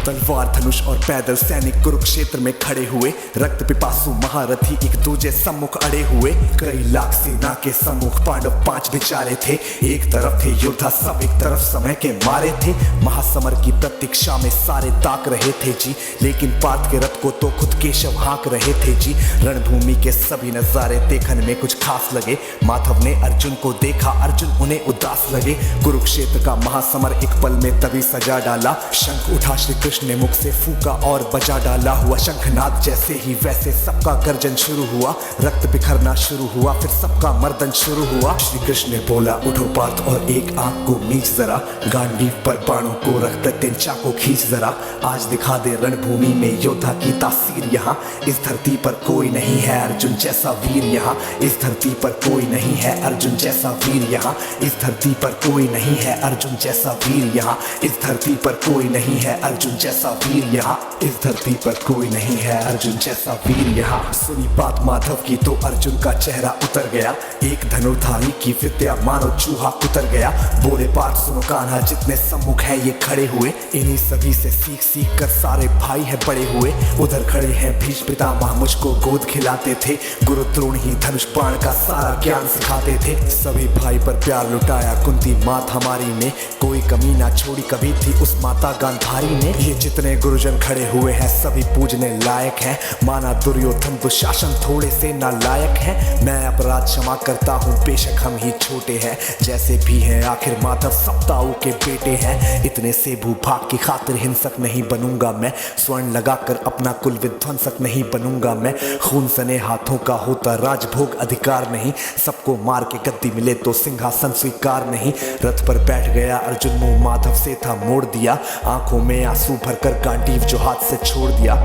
तलवार धनुष और पैदल सैनिक कुरुक्षेत्र में खड़े हुए। रक्त पिपासु महारथी एक दूजे सम्मुख अड़े हुए। कई लाख सेना के सम्मुख पांडव 5 बेचारे थे। एक तरफ थे योद्धा सब, एक तरफ समय के मारे थे। महासमर की प्रतीक्षा में सारे ताक रहे थे जी, लेकिन पार्थ के रथ को तो खुद केशव हाँक रहे थे जी। रणभूमि के सभी नजारे देखने में कुछ खास लगे। माधव ने अर्जुन को देखा, अर्जुन उन्हें उदास लगे। कुरुक्षेत्र का महासमर एक पल में तभी सजा डाला। शंख उठा श्री कृष्ण ने मुख से फूका और बजा डाला। हुआ शंखनाद जैसे ही वैसे सबका गर्जन शुरू हुआ। रक्त बिखरना शुरू हुआ, फिर सबका मर्दन शुरू हुआ। श्री कृष्ण ने बोला उठो पार्थ और एक आंख को मीच जरा। गांडीव पर बाणों को रख दे, तिनचा को खींच जरा। आज दिखा दे रणभूमि में योद्धा की तासीर। यहाँ इस धरती पर कोई नहीं है अर्जुन जैसा वीर। यहाँ इस धरती पर कोई नहीं है अर्जुन जैसा वीर। यहाँ इस धरती पर कोई नहीं है अर्जुन जैसा वीर। यहाँ इस धरती पर कोई नहीं है अर्जुन जैसा वीर। यहाँ इस धरती पर कोई नहीं है अर्जुन जैसा वीर। यहाँ सुनी बात माधव की तो अर्जुन का चेहरा उतर गया। एक धनुर्धारी की विद्या मानो चूहा उतर गया। बोले पार्थ सुनो कान्हा, जितने सम्मुख है ये खड़े हुए, इन्हीं सभी से सीख सीख कर सारे भाई है बड़े हुए। उधर खड़े हैं भीष्म पितामह, मुझको गोद खिलाते थे। गुरु द्रोण ही धनुष बाण का सारा ज्ञान सिखाते थे। सभी भाई पर प्यार लुटाया कुंती मात हमारी ने, कोई कमी ना छोड़ी कभी थी उस माता गांधारी ने। ये जितने गुरुजन खड़े हुए हैं सभी पूजने लायक हैं। माना दुर्योधन दुशासन थोड़े से नालायक हैं। मैं अपराध क्षमा करता हूँ बेशक हम ही छोटे हैं, जैसे भी हैं आखिर माधव सप्ताऊ के बेटे हैं। इतने से भूभाग की खातिर हिंसक नहीं बनूंगा मैं, स्वर्ण लगाकर अपना कुल विध्वंसक नहीं बनूंगा मैं। खून सने हाथों का होता राजभोग अधिकार नहीं, सबको मार के गद्दी मिले तो सिंहासन स्वीकार नहीं। रथ पर बैठ गया अर्जुन, मुंह माधव से था मोड़ दिया। आंखों में आंसू भरकर गांडीव जो हाथ से छोड़ दिया।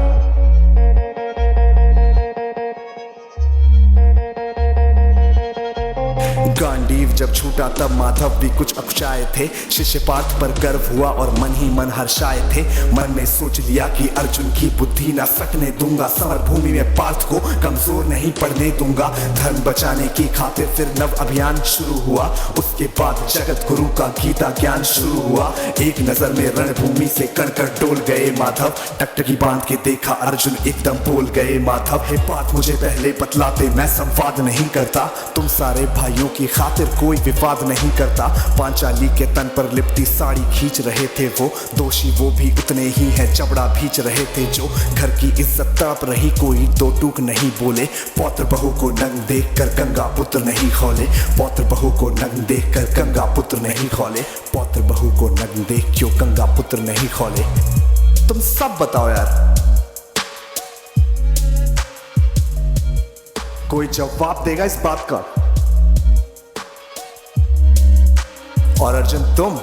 गांडीव जब छूटा तब माधव भी कुछ अकुचाए थे। शिष्य पार्थ पर गर्व हुआ और मन ही मन हर्षाए थे। मन में सोच लिया कि अर्जुन की बुद्धि न सकने दूंगा। समर भूमि में पार्थ को कमजोर नहीं पड़ने दूंगा। धर्म बचाने की खातिर फिर नव अभियान शुरू हुआ। उसके बाद जगत गुरु का गीता ज्ञान शुरू हुआ। एक नजर में रणभूमि से कणकण डोल गए माधव। टकटकी बांध के देखा अर्जुन एकदम बोल गए माधव। हे पार्थ मुझे पहले बतलाते, मैं संवाद नहीं करता। तुम सारे भाइयों की खातिर कोई विवाद नहीं करता। पांचाली के तन पर लिपटी साड़ी खींच रहे थे वो, दोषी वो भी उतने ही हैं चबड़ा भींच रहे थे जो। घर की इज्जत तड़प रही कोई दो टूक नहीं बोले। पौत्र बहू को नंग देख कर गंगा पुत्र नहीं खोले। पौत्र बहू को नंग देख कर गंगा पुत्र नहीं खोले। पौत्र बहू को नंग देख क्यों गंगा पुत्र नहीं खोले। तुम सब बताओ यार, कोई जवाब देगा इस बात का? और अर्जुन तुम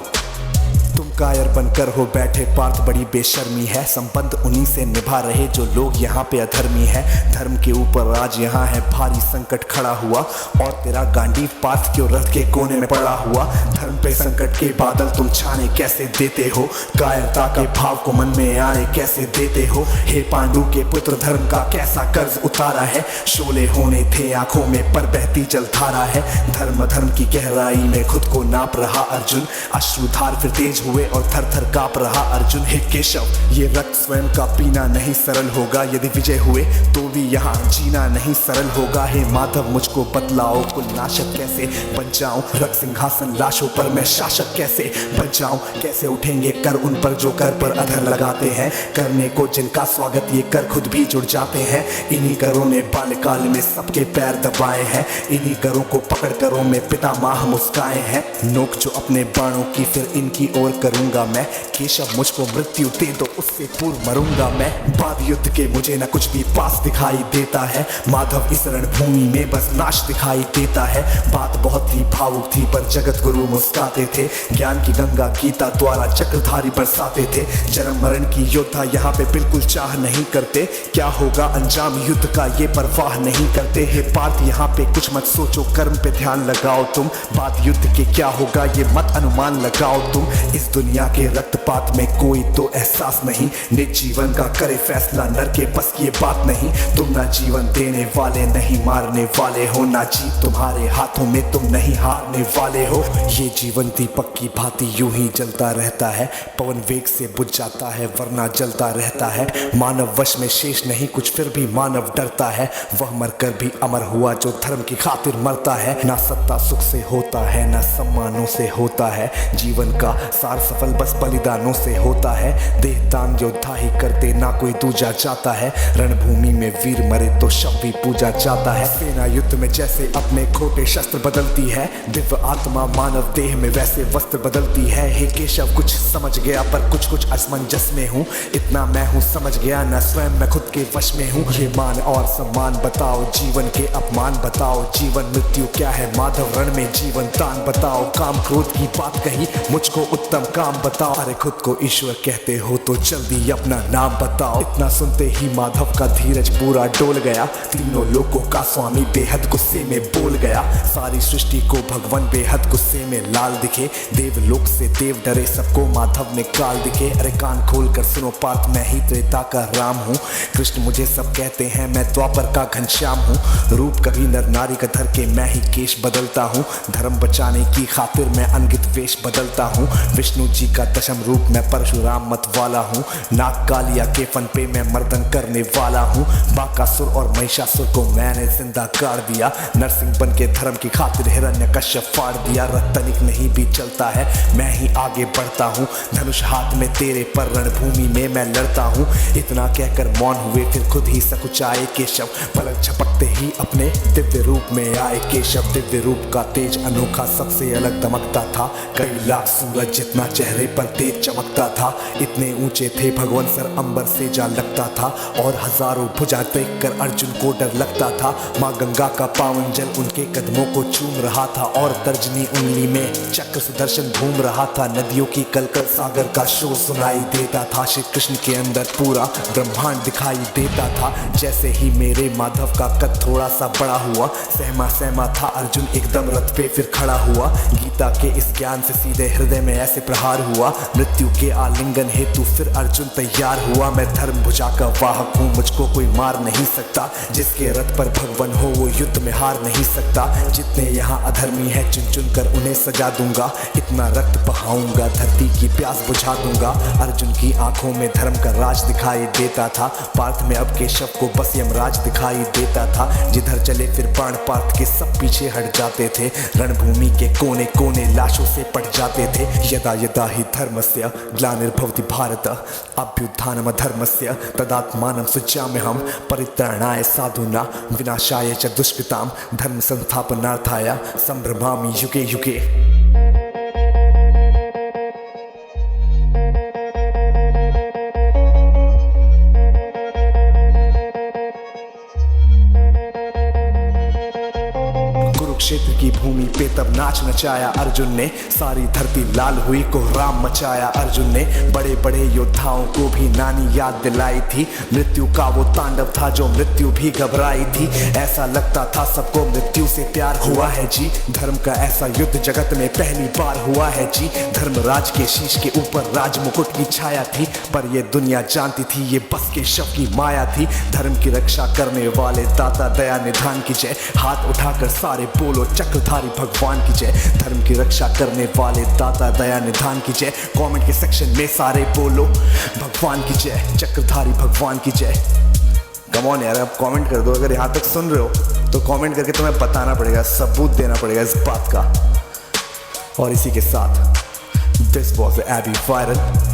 कायर बनकर हो बैठे पार्थ, बड़ी बेशर्मी है। संबंध उन्हीं से निभा रहे जो लोग यहाँ पे अधर्मी है। धर्म के ऊपर आज यहाँ है भारी संकट खड़ा हुआ, और तेरा गांडीव पार्थ क्यों रथ के कोने में पड़ा हुआ। धर्म पे संकट के बादल तुम छाने कैसे देते हो, कायरता के भाव को मन में आने कैसे देते हो। हे पांडु के पुत्र धर्म का कैसा कर्ज उतारा है। शोले होने थे आंखों में पर बहती जलधारा है। धर्म धर्म की गहराई में खुद को नाप रहा अर्जुन। अश्रुधार फिर तेज हुए और थर थर कांप रहा अर्जुन। हे केशव ये रक्त स्वयं का पीना नहीं सरल होगा। यदि विजय हुए तो भी यहाँ जीना नहीं सरल होगा। हे माधव मुझको बतलाओ कुल नाशक कैसे बन जाऊं। रक्त सिंहासन लाशों पर मैं शासक कैसे बन जाऊं। कैसे उठेंगे कर उन पर जो कर पर अधर लगाते हैं। करने को जिनका स्वागत ये कर खुद भी जुड़ जाते हैं। इन्हीं करों ने बाल्यकाल में सबके पैर दबाए हैं। इन्हीं करों को पकड़ करों में पितामह मुस्काए हैं। नोक जो अपने बाणों की फिर इनकी ओर करूंगा मैं। केशव मुझको मृत्यु दे दो उससे पूर्व मरूंगा मैं। बाद युद्ध के मुझे न कुछ भी पास दिखाई देता है। माधव इस रणभूमि में बस नाश दिखाई देता है। बात बहुत ही भावुक थी पर जगत गुरु मुस्काते थे। ज्ञान की गंगा गीता द्वारा चक्रधारी बरसाते थे। जन्म मरण की योद्धा यहाँ पे बिल्कुल चाह नहीं करते। क्या होगा अंजाम युद्ध का ये परवाह नहीं करते। हे पार्थ यहाँ पे कुछ मत सोचो, कर्म पे ध्यान लगाओ तुम। बात युद्ध के क्या होगा ये मत अनुमान लगाओ तुम। इस दुनिया के रक्तपात में कोई तो एहसास नहीं। निज जीवन का करे फैसला नर के बस की ये बात नहीं। तुम ना जीवन देने वाले नहीं मारने वाले हो, ना जीत तुम्हारे हाथों में तुम नहीं हारने वाले हो। ये जीवन दीपक की भांति यूं ही जलता रहता है, पवन वेग से बुझ जाता है वरना जलता रहता है। मानव वश में शेष नहीं कुछ फिर भी मानव डरता है, वह मरकर भी अमर हुआ जो धर्म की खातिर मरता है। ना सत्ता सुख से होता है ना सम्मानों से होता है, जीवन का सार सफल बस बलिदानों से होता है। देहदान योद्धा ही करते ना कोई दूजा जाता है, रणभूमि में वीर मरे तो शव भी पूजा जाता है। सेना युद्ध में जैसे अपने खोटे शस्त्र बदलती है, दिव्य आत्मा मानव देह में वैसे वस्त्र बदलती है। हे केशव कुछ समझ गया पर कुछ कुछ असमंजस में हूँ, इतना मैं हूँ समझ गया ना स्वयं मैं खुद के वश में हूँ। ये मान और सम्मान बताओ, जीवन के अपमान बताओ, जीवन मृत्यु क्या है माधव रण में जीवन दान बताओ। काम क्रोध की बात कही मुझको उत्तम काम बताओ, अरे खुद को ईश्वर कहते हो तो जल्दी अपना नाम बताओ। इतना सुनते ही माधव का धीरज पूरा डोल गया, तीनों लोगों का स्वामी बेहद गुस्से में बोल गया। सारी सृष्टि को भगवान बेहद गुस्से में लाल दिखे, देवलोक से देव डरे सबको माधव ने काल दिखे। अरे कान खोल कर सुनो पार्थ मैं ही त्रेता का राम हूँ, कृष्ण मुझे सब कहते हैं मैं द्वापर का घनश्याम हूँ। रूप कभी नर नारी का धर के मैं ही केश बदलता हूँ, धर्म बचाने की खातिर मैं अनगित वेश बदलता हूँ। विष्णु जी का दशम रूप मैं परशुराम मत वाला हूँ, नाग कालिया के फन पे मैं मर्दन करने वाला हूँ। बाकासुर और महिषासुर को मैंने जिंदा गाड़ दिया, नरसिंह बन के धर्म की खातिर हिरण्यकश्यप फाड़ दिया। रतनिक नहीं भी चलता है मैं ही आगे बढ़ता हूँ, धनुष हाथ में तेरे पर रणभूमि में मैं लड़ता हूँ। इतना कहकर मौन हुए फिर खुद ही सकुचाए केशव, पलक झपकते ही अपने दिव्य रूप में आए केशव। दिव्य रूप का तेज अनोखा सबसे अलग दमकता था, कई लाख सूरज जितना चेहरे पर तेज चमकता था। इतने ऊंचे थे भगवान सर अंबर से जा लगता था, और हजारों भुजा देख कर अर्जुन को डर लगता था। माँ गंगा का पावन जल उनके कदमों को चूम रहा था, और तर्जनी उंगली में चक्र सुदर्शन घूम रहा था। नदियों की कलकल सागर का शोर सुनाई देता था, श्री कृष्ण के अंदर पूरा ब्रह्मांड दिखाई देता था। जैसे ही मेरे माधव का कद थोड़ा सा बड़ा हुआ, सहमा सहमा था अर्जुन एकदम रथ पे फिर खड़ा हुआ। गीता के इस ज्ञान से सीधे हृदय में ऐसे प्रहार हुआ, मृत्यु के आलिंगन हेतु फिर अर्जुन तैयार हुआ। मैं धर्म भुजा का वाहक हूँ, मुझको कोई मार नहीं सकता, जिसके रथ पर भगवान हो वो युद्ध में हार नहीं सकता। जितने यहाँ अधर्मी है चुन चुन कर उन्हें सजा दूंगा, इतना रक्त बहाऊंगा धरती की प्यास बुझा दूंगा। अर्जुन की आंखों में धर्म का राज दिखाई देता था, पार्थ में अब केशव को बस यमराज दिखाई देता था। जिधर चले फिर बाण पार्थ के सब पीछे हट जाते थे, रणभूमि के कोने कोने लाशों से पट जाते थे। यदा यदा ही धर्मस्य ग्लानिर्भवति भारत अभ्युत्थानम् अधर्मस्य तदात्मानं सृजाम्यहम् परित्राणाय साधूनां विनाशाय च दुष्कृतां धर्म संस्थापनार्थाय संभ्रमामि युगे युगे। कुरुक्षेत्र की भूमि पे तब नाच नचाया अर्जुन ने, सारी धरती लाल हुई कोहराम मचाया अर्जुन ने। बड़े बड़े योद्धाओं को भी नानी याद दिलाई थी, मृत्यु का वो तांडव था जो मृत्यु भी घबराई थी। ऐसा लगता था सबको मृत्यु से प्यार हुआ है जी, धर्म का ऐसा युद्ध जगत में पहली बार हुआ है जी। धर्मराज के शीश के ऊपर राज मुकुट की छाया थी, पर ये दुनिया जानती थी ये बस के शव की माया थी। धर्म की रक्षा करने वाले दाता दया निधान की जय, हाथ उठाकर सारे बोलो चक्रधारी भगवान की जय। धर्म की रक्षा करने वाले दाता दया निधान की जय, कमेंट के सेक्शन में सारे बोलो भगवान की जय, चक्रधारी भगवान की जय। कम ऑन यार, अब कमेंट कर दो, अगर यहाँ तक सुन रहे हो तो कमेंट करके तुम्हें बताना पड़ेगा, सबूत देना पड़ेगा इस बात का। और इसी के साथ दिस वॉज एबी वायरल।